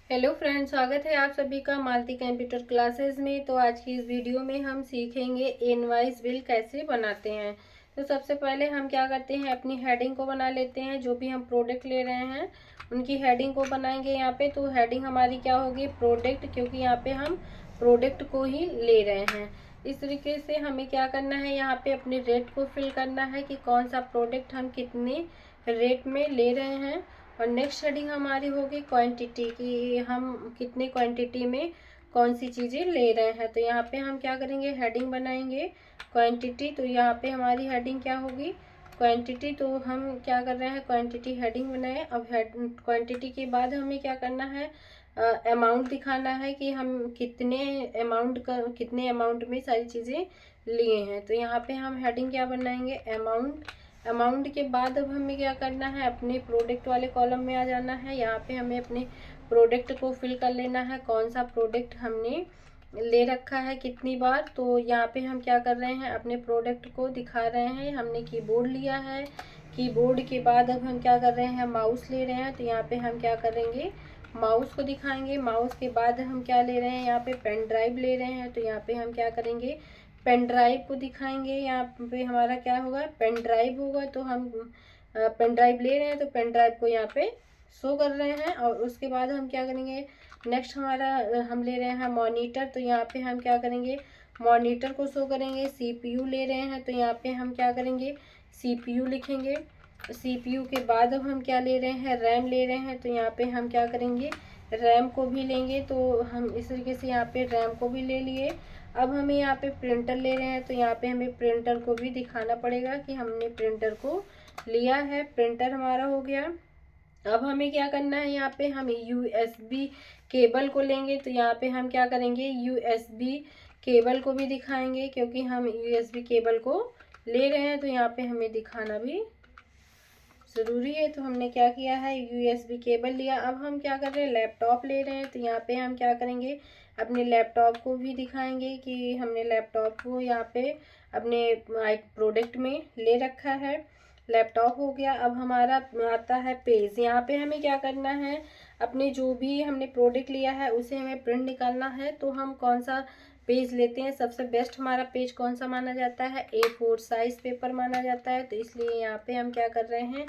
Hello friends, स्वागत है आप सभी का मालती कंप्यूटर क्लासेस में। तो आज की इस वीडियो में हम सीखेंगे इनवॉइस बिल कैसे बनाते हैं। तो सबसे पहले हम क्या करते हैं, अपनी हेडिंग को बना लेते हैं। जो भी हम प्रोडक्ट ले रहे हैं उनकी हेडिंग को बनाएंगे यहाँ पे। तो हेडिंग हमारी क्या होगी, प्रोडक्ट, क्योंकि यहाँ पे हम प्रोडक्ट को ही ले रहे हैं। इस तरीके से हमें क्या करना है, यहाँ पे अपने रेट को फिल करना है कि कौन सा प्रोडक्ट हम कितने रेट में ले रहे हैं। और नेक्स्ट हेडिंग हमारी होगी क्वांटिटी की, हम कितने क्वांटिटी में कौन सी चीज़ें ले रहे हैं। तो यहाँ पे हम क्या करेंगे, हेडिंग बनाएंगे क्वांटिटी। तो यहाँ पे हमारी हेडिंग क्या होगी, क्वांटिटी। तो हम क्या कर रहे हैं, क्वांटिटी हेडिंग बनाए। अब क्वांटिटी के बाद हमें क्या करना है, अमाउंट दिखाना है कि हम कितने अमाउंट में सारी चीज़ें लिए हैं। तो यहाँ पे हम हेडिंग क्या बनाएंगे, अमाउंट। अमाउंट के बाद अब हमें क्या करना है, अपने प्रोडक्ट वाले कॉलम में आ जाना है। यहाँ पे हमें अपने प्रोडक्ट को फिल कर लेना है, कौन सा प्रोडक्ट हमने ले रखा है कितनी बार। तो यहाँ पे हम क्या कर रहे हैं, अपने प्रोडक्ट को दिखा रहे हैं। हमने कीबोर्ड लिया है, कीबोर्ड के बाद अब हम क्या कर रहे हैं, माउस ले रहे हैं। तो यहाँ पे हम क्या करेंगे, माउस को दिखाएंगे। माउस के बाद हम क्या ले रहे हैं, यहाँ पे पेन ड्राइव ले रहे हैं। तो यहाँ पे हम क्या करेंगे, पेन ड्राइव को दिखाएंगे। यहाँ पे हमारा क्या होगा, पेन ड्राइव होगा। तो हम पेन ड्राइव ले रहे हैं, तो पेन ड्राइव को यहाँ पे शो कर रहे हैं। और उसके बाद हम क्या करेंगे, नेक्स्ट हमारा हम ले रहे हैं मॉनिटर। तो यहाँ पे हम क्या करेंगे, मॉनिटर को शो करेंगे। सीपीयू ले रहे हैं, तो यहाँ पे हम क्या करेंगे, सीपीयू लिखेंगे। सीपीयू के बाद अब हम क्या ले रहे हैं, रैम ले रहे हैं। तो यहाँ पे हम क्या करेंगे, रैम को भी लेंगे। तो हम इस तरीके से यहाँ पे रैम को भी ले लिए। अब हमें यहाँ पे प्रिंटर ले रहे हैं, तो यहाँ पे हमें प्रिंटर को भी दिखाना पड़ेगा कि हमने प्रिंटर को लिया है। प्रिंटर हमारा हो गया। अब हमें क्या करना है, यहाँ पे हम यूएसबी केबल को लेंगे। तो यहाँ पे हम क्या करेंगे, यूएसबी केबल को भी दिखाएंगे, क्योंकि हम यूएसबी केबल को ले रहे हैं। तो यहाँ पे हमें दिखाना भी ज़रूरी है। तो हमने क्या किया है, यूएसबी केबल लिया। अब हम क्या कर रहे हैं, लैपटॉप ले रहे हैं। तो यहाँ पे हम क्या करेंगे, अपने लैपटॉप को भी दिखाएंगे कि हमने लैपटॉप को यहाँ पे अपने प्रोडक्ट में ले रखा है। लैपटॉप हो गया। अब हमारा आता है पेज। यहाँ पे हमें क्या करना है, अपने जो भी हमने प्रोडक्ट लिया है उसे हमें प्रिंट निकालना है। तो हम कौन सा पेज लेते हैं, सबसे बेस्ट हमारा पेज कौन सा माना जाता है, A4 साइज पेपर माना जाता है। तो इसलिए यहाँ पे हम क्या कर रहे हैं,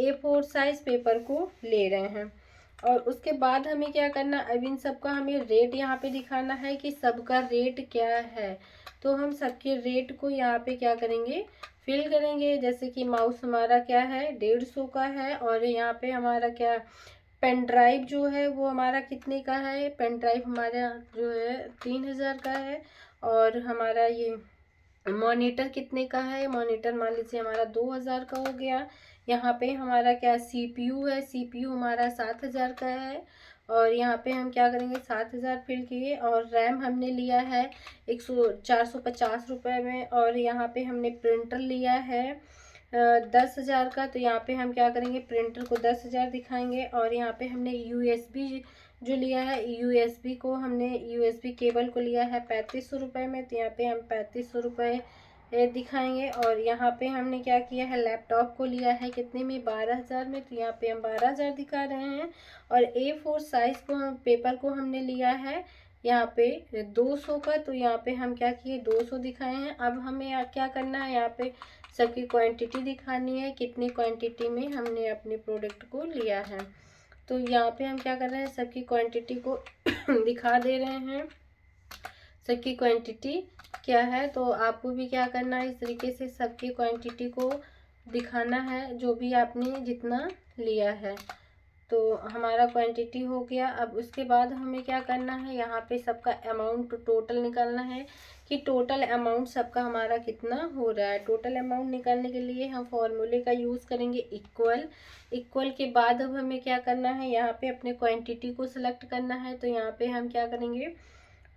A4 साइज पेपर को ले रहे हैं। और उसके बाद हमें क्या करना, अब इन सबका हमें रेट यहाँ पे दिखाना है कि सबका रेट क्या है। तो हम सबके रेट को यहाँ पे क्या करेंगे, फिल करेंगे। जैसे कि माउस हमारा क्या है, 150 का है। और यहाँ पे हमारा क्या, पेन ड्राइव जो है वो हमारा कितने का है, पेन ड्राइव हमारा जो है 3000 का है। और हमारा ये मॉनिटर कितने का है, मॉनिटर मान लीजिए हमारा 2000 का हो गया। यहाँ पे हमारा क्या, सीपीयू है, सीपीयू हमारा 7000 का है। और यहाँ पे हम क्या करेंगे, 7000 फिल किए। और रैम हमने लिया है 450 रुपये में। और यहाँ पे हमने प्रिंटर लिया है 10,000 का। तो यहाँ पे हम क्या करेंगे, प्रिंटर को 10,000 दिखाएंगे। और यहाँ पे हमने यूएसबी जो लिया है, यूएसबी को हमने यूएसबी केबल को लिया है 3500 रुपये में। तो यहाँ पे हम 3500 रुपये दिखाएंगे। और यहाँ पे हमने क्या किया है, लैपटॉप को लिया है कितने में, 12,000 में। तो यहाँ पे हम 12,000 दिखा रहे हैं। और A4 साइज को हम पेपर को हमने लिया है यहाँ पे 200 का। तो यहाँ पे हम क्या किए, 200 दिखाए हैं। अब हमें क्या करना है, यहाँ पे सबकी क्वांटिटी दिखानी है, कितनी क्वांटिटी में हमने अपने प्रोडक्ट को लिया है। तो यहाँ पे हम क्या कर रहे हैं, सबकी क्वांटिटी को दिखा दे रहे हैं, सबकी क्वांटिटी क्या है। तो आपको भी क्या करना है, इस तरीके से सबकी क्वांटिटी को दिखाना है, जो भी आपने जितना लिया है। तो हमारा क्वांटिटी हो गया। अब उसके बाद हमें क्या करना है, यहाँ पे सबका अमाउंट टोटल निकालना है कि टोटल अमाउंट सबका हमारा कितना हो रहा है। टोटल अमाउंट निकालने के लिए हम फॉर्मूले का यूज़ करेंगे, इक्वल। इक्वल के बाद अब हमें क्या करना है, यहाँ पे अपने क्वांटिटी को सिलेक्ट करना है। तो यहाँ पे हम क्या करेंगे,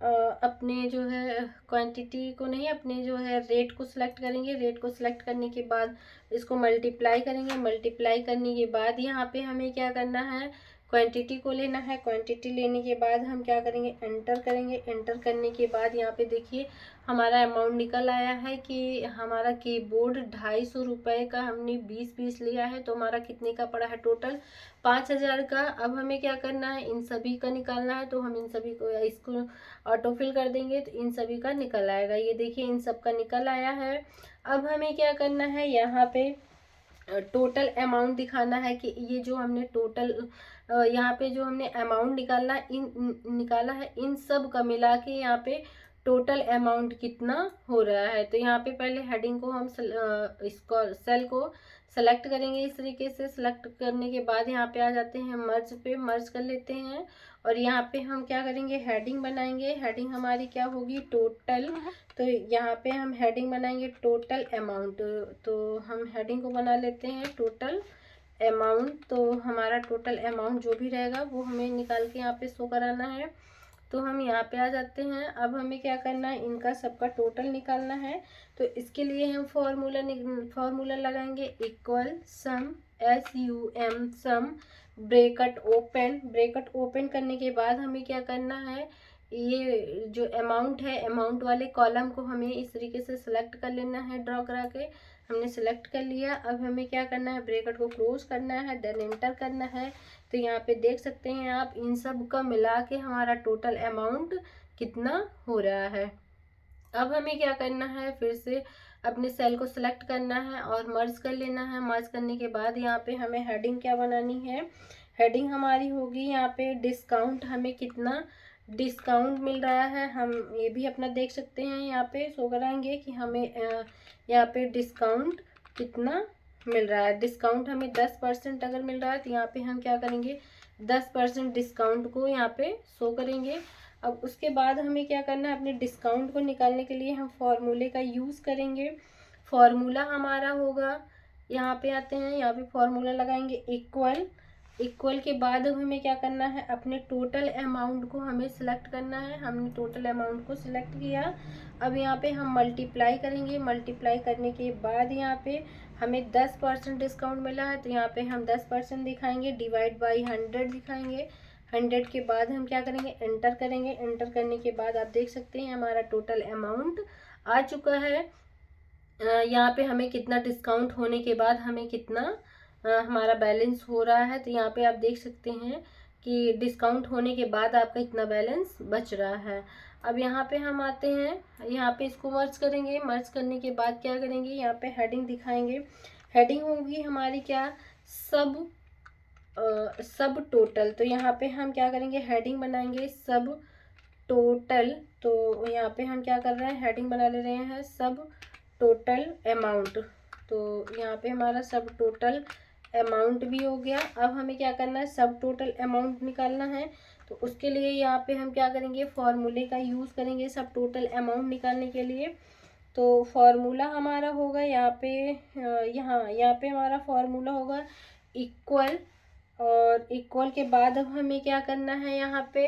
अपने जो है क्वांटिटी को नहीं, अपने जो है रेट को सिलेक्ट करेंगे। रेट को सिलेक्ट करने के बाद इसको मल्टीप्लाई करेंगे। मल्टीप्लाई करने के बाद यहाँ पे हमें क्या करना है, क्वांटिटी को लेना है। क्वांटिटी लेने के बाद हम क्या करेंगे, एंटर करेंगे। एंटर करने के बाद यहाँ पे देखिए हमारा अमाउंट निकल आया है कि हमारा कीबोर्ड 250 का हमने 20 पीस लिया है, तो हमारा कितने का पड़ा है, टोटल 5000 का। अब हमें क्या करना है, इन सभी का निकालना है, तो हम इन सभी को इसको ऑटोफिल कर देंगे तो इन सभी का निकल आएगा। ये देखिए इन सब का निकल आया है। अब हमें क्या करना है, यहाँ पे टोटल अमाउंट दिखाना है कि ये जो हमने टोटल यहाँ पे जो हमने अमाउंट निकाला है इन सब का मिला के यहाँ पे टोटल अमाउंट कितना हो रहा है। तो यहाँ पे पहले हेडिंग को हम इसको सेल को सेलेक्ट करेंगे। इस तरीके से सेलेक्ट करने के बाद यहाँ पे आ जाते हैं मर्ज पे, मर्ज कर लेते हैं और यहाँ पे हम क्या करेंगे, हेडिंग बनाएंगे। हेडिंग हमारी क्या होगी, टोटल। तो यहाँ पे हम हेडिंग बनाएंगे टोटल अमाउंट। तो हम हेडिंग को बना लेते हैं टोटल अमाउंट। तो हमारा टोटल अमाउंट जो भी रहेगा वो हमें निकाल के यहाँ पे शो कराना है। तो हम यहाँ पे आ जाते हैं। अब हमें क्या करना है, इनका सबका टोटल निकालना है। तो इसके लिए हम फॉर्मूला लगाएंगे, इक्वल सम, SUM सम, ब्रेकट ओपन करने के बाद हमें क्या करना है, ये जो अमाउंट है अमाउंट वाले कॉलम को हमें इस तरीके से सिलेक्ट कर लेना है, ड्रॉ करा के हमने सिलेक्ट कर लिया। अब हमें क्या करना है, ब्रैकेट को क्लोज करना है, देन एंटर करना है। तो यहाँ पे देख सकते हैं आप, इन सब का मिला के हमारा टोटल अमाउंट कितना हो रहा है। अब हमें क्या करना है, फिर से अपने सेल को सिलेक्ट करना है और मर्ज कर लेना है। मर्ज करने के बाद यहाँ पे हमें हेडिंग क्या बनानी है, हेडिंग हमारी होगी यहाँ पे डिस्काउंट, हमें कितना डिस्काउंट मिल रहा है हम ये भी अपना देख सकते हैं। यहाँ पे शो कराएंगे कि हमें यहाँ पे डिस्काउंट कितना मिल रहा है। डिस्काउंट हमें 10% अगर मिल रहा है तो यहाँ पे हम क्या करेंगे, 10% डिस्काउंट को यहाँ पे शो करेंगे। अब उसके बाद हमें क्या करना है, अपने डिस्काउंट को निकालने के लिए हम फॉर्मूले का यूज़ करेंगे। फॉर्मूला हमारा होगा, यहाँ पे आते हैं, यहाँ पे फॉर्मूला लगाएंगे इक्वल के बाद अब हमें क्या करना है, अपने टोटल अमाउंट को हमें सिलेक्ट करना है। हमने टोटल अमाउंट को सिलेक्ट किया। अब यहाँ पे हम मल्टीप्लाई करेंगे। मल्टीप्लाई करने के बाद यहाँ पे हमें 10% डिस्काउंट मिला है, तो यहाँ पे हम 10% दिखाएंगे, डिवाइड बाई 100 दिखाएंगे। 100 के बाद हम क्या करेंगे, एंटर करेंगे। एंटर करने के बाद आप देख सकते हैं हमारा टोटल अमाउंट आ चुका है। यहाँ पे हमें कितना डिस्काउंट होने के बाद हमें कितना हमारा बैलेंस हो रहा है। तो यहाँ पे आप देख सकते हैं कि डिस्काउंट होने के बाद आपका इतना बैलेंस बच रहा है। अब यहाँ पे हम आते हैं, यहाँ पे इसको मर्ज करेंगे। मर्ज करने के बाद क्या करेंगे, यहाँ पे हेडिंग दिखाएंगे। हेडिंग होगी हमारी क्या, सब टोटल। तो यहाँ पे हम क्या करेंगे, हेडिंग बनाएंगे सब टोटल। तो यहाँ पे हम क्या कर रहे हैं, हेडिंग बना ले रहे हैं सब टोटल अमाउंट। तो यहाँ पे हमारा सब टोटल अमाउंट भी हो गया। अब हमें क्या करना है, सब टोटल अमाउंट निकालना है। तो उसके लिए यहाँ पे हम क्या करेंगे, फॉर्मूले का यूज़ करेंगे सब टोटल अमाउंट निकालने के लिए। तो फॉर्मूला हमारा होगा यहाँ पे, यहाँ पे हमारा फॉर्मूला होगा इक्वल। और इक्वल के बाद अब हमें क्या करना है, यहाँ पे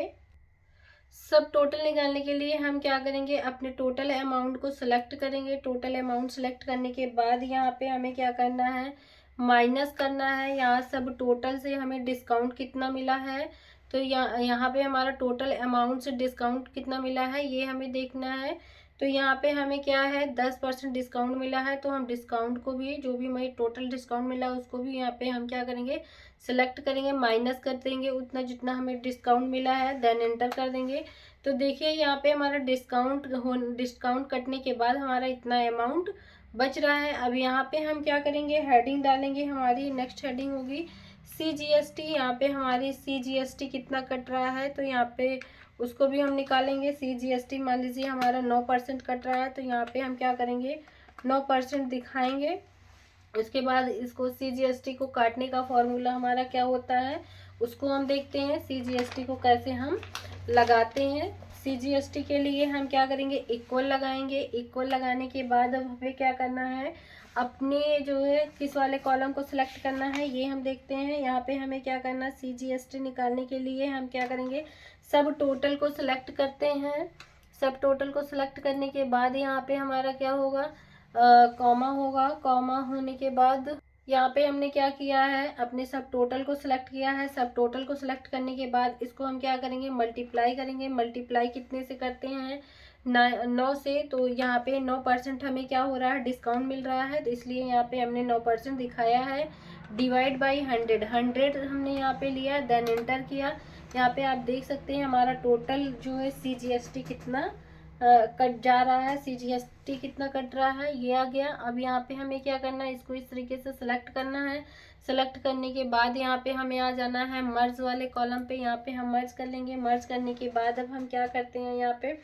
सब टोटल निकालने के लिए हम क्या करेंगे, अपने टोटल अमाउंट को सिलेक्ट करेंगे। टोटल अमाउंट सेलेक्ट करने के बाद यहाँ पे हमें क्या करना है, माइनस करना है। यहाँ सब टोटल से हमें डिस्काउंट कितना मिला है, तो यहाँ पे हमारा टोटल अमाउंट से डिस्काउंट कितना मिला है ये हमें देखना है। तो यहाँ पे हमें क्या है, 10% डिस्काउंट मिला है। तो हम डिस्काउंट को भी, जो भी हमें टोटल डिस्काउंट मिला है उसको भी यहाँ पे हम क्या करेंगे, सेलेक्ट करेंगे, माइनस कर देंगे उतना जितना हमें डिस्काउंट मिला है, देन एंटर कर देंगे। तो देखिए यहाँ पे हमारा डिस्काउंट कटने के बाद हमारा इतना अमाउंट बच रहा है। अब यहाँ पे हम क्या करेंगे, हेडिंग डालेंगे। हमारी नेक्स्ट हेडिंग होगी CGST। यहाँ पे हमारी CGST कितना कट रहा है, तो यहाँ पे उसको भी हम निकालेंगे। CGST मान लीजिए हमारा 9% कट रहा है, तो यहाँ पे हम क्या करेंगे, 9% दिखाएंगे। उसके बाद इसको CGST को काटने का फॉर्मूला हमारा क्या होता है उसको हम देखते हैं, CGST को कैसे हम लगाते हैं। CGST के लिए हम क्या करेंगे, इक्वल लगाएंगे। इक्वल लगाने के बाद अब हमें क्या करना है, अपने जो है किस वाले कॉलम को सिलेक्ट करना है ये हम देखते हैं। यहाँ पे हमें क्या करना है, CGST निकालने के लिए हम क्या करेंगे, सब टोटल को सिलेक्ट करते हैं। सब टोटल को सिलेक्ट करने के बाद यहाँ पे हमारा क्या होगा, कॉमा होगा। कॉमा होने के बाद यहाँ पे हमने क्या किया है, अपने सब टोटल को सिलेक्ट किया है। सब टोटल को सिलेक्ट करने के बाद इसको हम क्या करेंगे, मल्टीप्लाई करेंगे। मल्टीप्लाई कितने से करते हैं, 9 से। तो यहाँ पे 9% हमें क्या हो रहा है, डिस्काउंट मिल रहा है, तो इसलिए यहाँ पे हमने 9% दिखाया है। डिवाइड बाई 100, 100 हमने यहाँ पे लिया, देन एंटर किया। यहाँ पे आप देख सकते हैं हमारा टोटल जो है CGST कितना कट जा रहा है, CGST कितना कट रहा है, ये आ गया। अब यहाँ पे हमें क्या करना है, इसको इस तरीके से सिलेक्ट करना है। सेलेक्ट करने के बाद यहाँ पे हमें आ जाना है मर्ज वाले कॉलम पे। यहाँ पे हम मर्ज कर लेंगे। मर्ज करने के बाद अब हम क्या करते हैं, यहाँ पे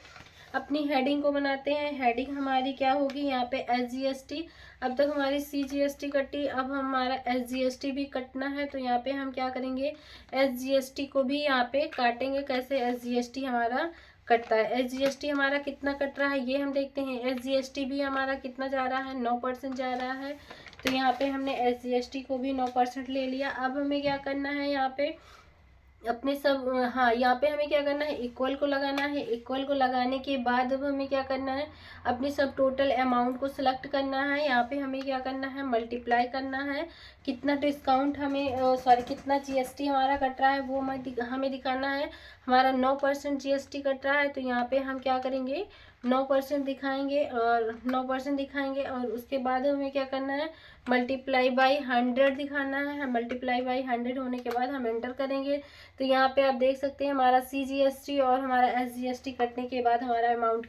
अपनी हेडिंग को बनाते हैं। हेडिंग हमारी क्या होगी, यहाँ पे SGST। अब तक हमारी CGST कटी, अब हमारा SGST भी कटना है। तो यहाँ पे हम क्या करेंगे, SGST को भी यहाँ पे काटेंगे। कैसे SGST हमारा कटता है, SGST हमारा कितना कट रहा है ये हम देखते हैं। SGST भी हमारा कितना जा रहा है, 9% जा रहा है। तो यहाँ पे हमने SGST को भी 9% ले लिया। अब हमें क्या करना है, यहाँ पे अपने सब, हाँ, यहाँ पे हमें क्या करना है, इक्वल को लगाना है। इक्वल को लगाने के बाद अब हमें क्या करना है, अपनी सब टोटल अमाउंट को सिलेक्ट करना है। यहाँ पे हमें क्या करना है, मल्टीप्लाई करना है। कितना डिस्काउंट हमें, सॉरी, कितना GST हमारा कट रहा है वो हमें दिखाना है। हमारा 9% GST कट रहा है, तो यहाँ पे हम क्या करेंगे, 9% दिखाएंगे, और 9% दिखाएंगे। और उसके बाद हमें क्या करना है, मल्टीप्लाई बाई 100 दिखाना है। मल्टीप्लाई बाई 100 होने के बाद हम एंटर करेंगे। तो यहाँ पे आप देख सकते हैं हमारा CGST और हमारा SGST कटने के बाद हमारा अमाउंट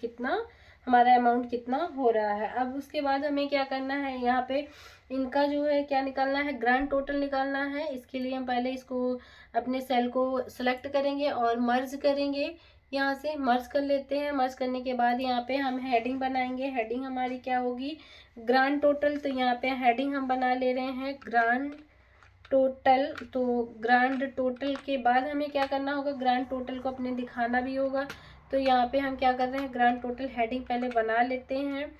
कितना हो रहा है। अब उसके बाद हमें क्या करना है, यहाँ पे इनका जो है क्या निकालना है, ग्रांड टोटल निकालना है। इसके लिए हम पहले इसको अपने सेल को सेलेक्ट करेंगे और मर्ज करेंगे। यहाँ से मर्ज कर लेते हैं। मर्ज करने के बाद यहाँ पे हम हेडिंग बनाएंगे। हेडिंग हमारी क्या होगी, ग्रांड टोटल। तो यहाँ पे हेडिंग हम बना ले रहे हैं ग्रांड टोटल। तो ग्रांड टोटल के बाद हमें क्या करना होगा, ग्रांड टोटल को अपने दिखाना भी होगा। तो यहाँ पे हम क्या कर रहे हैं, ग्रांड टोटल हेडिंग पहले बना लेते हैं।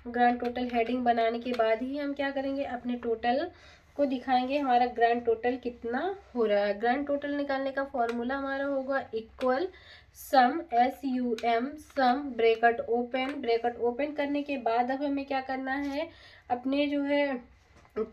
ग्रांड टोटल हेडिंग बनाने के बाद ही हम क्या करेंगे, अपने टोटल को दिखाएंगे हमारा ग्रांड टोटल कितना हो रहा है। ग्रांड टोटल निकालने का फॉर्मूला हमारा होगा इक्वल सम, SUM, सम ब्रैकेट ओपन करने के बाद अब हमें क्या करना है, अपने जो है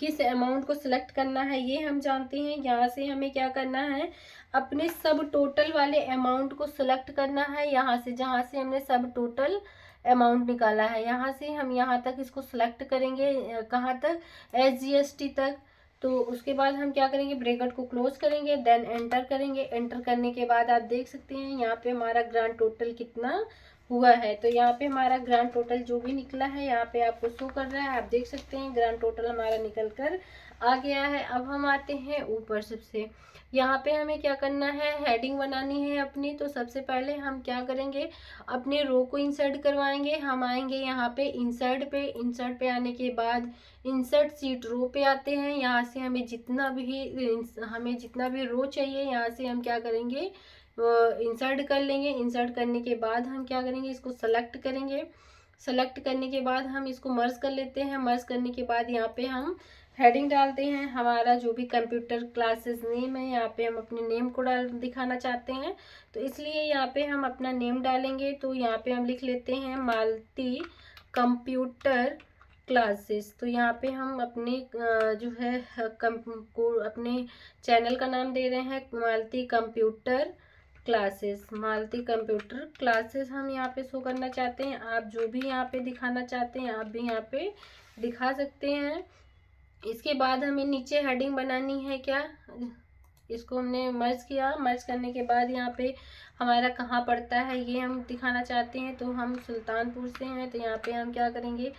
किस अमाउंट को सिलेक्ट करना है ये हम जानते हैं। यहाँ से हमें क्या करना है, अपने सब टोटल वाले अमाउंट को सिलेक्ट करना है। यहाँ से जहाँ से हमने सब टोटल अमाउंट निकाला है, यहाँ से हम यहाँ तक इसको सिलेक्ट करेंगे। कहाँ तक, SGST तक। तो उसके बाद हम क्या करेंगे, ब्रैकेट को क्लोज करेंगे, देन एंटर करेंगे। एंटर करने के बाद आप देख सकते हैं यहाँ पे हमारा ग्रांड टोटल कितना हुआ है। तो यहाँ पे हमारा ग्रांड टोटल जो भी निकला है यहाँ पे आपको शो कर रहा है। आप देख सकते हैं ग्रांड टोटल हमारा निकल कर आ गया है। अब हम आते हैं ऊपर सबसे, यहाँ पे हमें क्या करना है, हेडिंग बनानी है अपनी। तो सबसे पहले हम क्या करेंगे, अपने रो को इंसर्ट करवाएंगे। हम आएंगे यहाँ पे इंसर्ट पे। इंसर्ट पे आने के बाद इंसर्ट सीट रो पे आते हैं। यहाँ से हमें जितना भी रो चाहिए यहाँ से हम क्या करेंगे, इंसर्ट कर लेंगे। इंसर्ट करने के बाद हम क्या करेंगे, इसको सेलेक्ट करेंगे। सेलेक्ट करने के बाद हम इसको मर्ज कर लेते हैं। मर्ज करने के बाद यहाँ पे हम हेडिंग डालते हैं। हमारा जो भी कंप्यूटर क्लासेस नेम है, यहाँ पे हम अपने नेम को दिखाना चाहते हैं, तो इसलिए यहाँ पे हम अपना नेम डालेंगे। तो यहाँ पे हम लिख लेते हैं मालती कंप्यूटर क्लासेस। तो यहाँ पे हम अपने जो है अपने चैनल का नाम दे रहे हैं मालती कंप्यूटर क्लासेस। मालती कंप्यूटर क्लासेस हम यहाँ पे शो करना चाहते हैं। आप जो भी यहाँ पे दिखाना चाहते हैं आप भी यहाँ पे दिखा सकते हैं। इसके बाद हमें नीचे हेडिंग बनानी है क्या, इसको हमने मर्ज किया। मर्ज करने के बाद यहाँ पे हमारा कहाँ पड़ता है ये हम दिखाना चाहते हैं। तो हम सुल्तानपुर से हैं, तो यहाँ पे हम क्या करेंगे,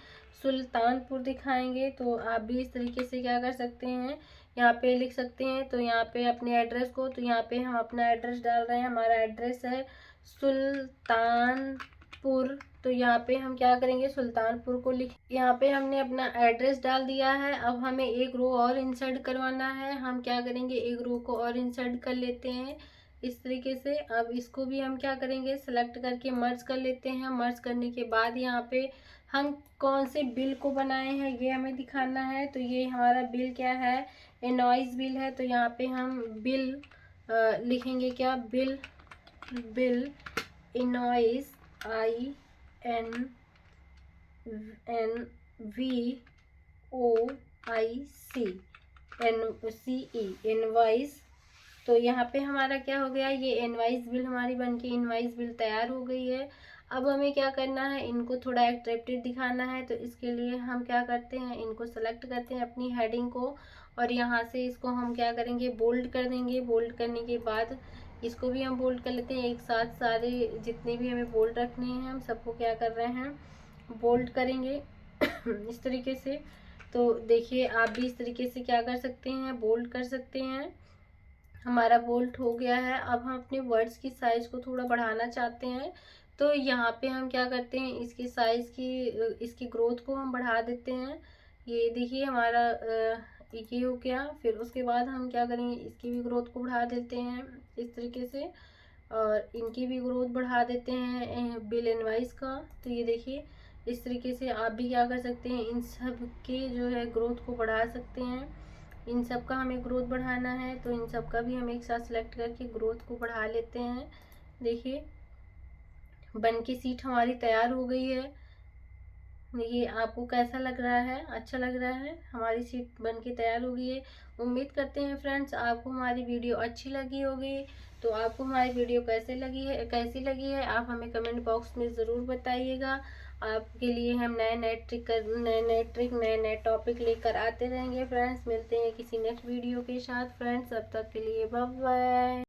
सुल्तानपुर दिखाएंगे। तो आप भी इस तरीके से क्या कर सकते हैं, यहाँ पे लिख सकते हैं। तो यहाँ पे अपने एड्रेस को, तो यहाँ पे हम अपना एड्रेस डाल रहे हैं। हमारा एड्रेस है सुल्तानपुर। तो यहाँ पे हम क्या करेंगे, सुल्तानपुर को यहाँ पे हमने अपना एड्रेस डाल दिया है। अब हमें एक रो और इंसर्ट करवाना है। हम क्या करेंगे, एक रो को और इंसर्ट कर लेते हैं इस तरीके से। अब इसको भी हम क्या करेंगे, सेलेक्ट करके मर्ज कर लेते हैं। मर्ज करने के बाद यहाँ पे हम कौन से बिल को बनाए हैं ये हमें दिखाना है। तो ये हमारा बिल क्या है, इनवॉइस बिल है। तो यहाँ पे हम बिल लिखेंगे क्या, bill invoice, INVOIC। NCE invoice. तो यहाँ पे हमारा क्या हो गया, ये इनवॉइस बिल हमारी बनके इनवॉइस बिल तैयार हो गई है। अब हमें क्या करना है, इनको थोड़ा अट्रैक्टिव दिखाना है, तो इसके लिए हम क्या करते हैं, इनको सेलेक्ट करते हैं अपनी हेडिंग को, और यहाँ से इसको हम क्या करेंगे, बोल्ड कर देंगे। बोल्ड करने के बाद इसको भी हम बोल्ड कर लेते हैं एक साथ, सारे जितने भी हमें बोल्ड रखने हैं हम सबको क्या कर रहे हैं, बोल्ड करेंगे इस तरीके से। तो देखिए आप भी इस तरीके से क्या कर सकते हैं, बोल्ड कर सकते हैं। हमारा बोल्ट हो गया है। अब हम अपने वर्ड्स की साइज को थोड़ा बढ़ाना चाहते हैं, तो यहाँ पे हम क्या करते हैं, इसकी साइज की इसकी ग्रोथ को हम बढ़ा देते हैं। ये देखिए हमारा ये हो गया। फिर उसके बाद हम क्या करेंगे, इसकी भी ग्रोथ को बढ़ा देते हैं इस तरीके से, और इनकी भी ग्रोथ बढ़ा देते हैं बिल इनवॉइस का। तो ये देखिए इस तरीके से आप भी क्या कर सकते हैं, इन सब के जो है ग्रोथ को बढ़ा सकते हैं। इन सब का हमें ग्रोथ बढ़ाना है, तो इन सब का भी हम एक साथ सेलेक्ट करके ग्रोथ को बढ़ा लेते हैं। देखिए बन की सीट हमारी तैयार हो गई है। देखिए आपको कैसा लग रहा है, अच्छा लग रहा है, हमारी सीट बन के तैयार हो गई है। उम्मीद करते हैं फ्रेंड्स आपको हमारी वीडियो अच्छी लगी होगी। तो आपको हमारी वीडियो कैसी लगी है आप हमें कमेंट बॉक्स में ज़रूर बताइएगा। आपके लिए हम नए नए टॉपिक लेकर आते रहेंगे फ्रेंड्स। मिलते हैं किसी नेक्स्ट वीडियो के साथ फ्रेंड्स, तब तक के लिए बाय बाय।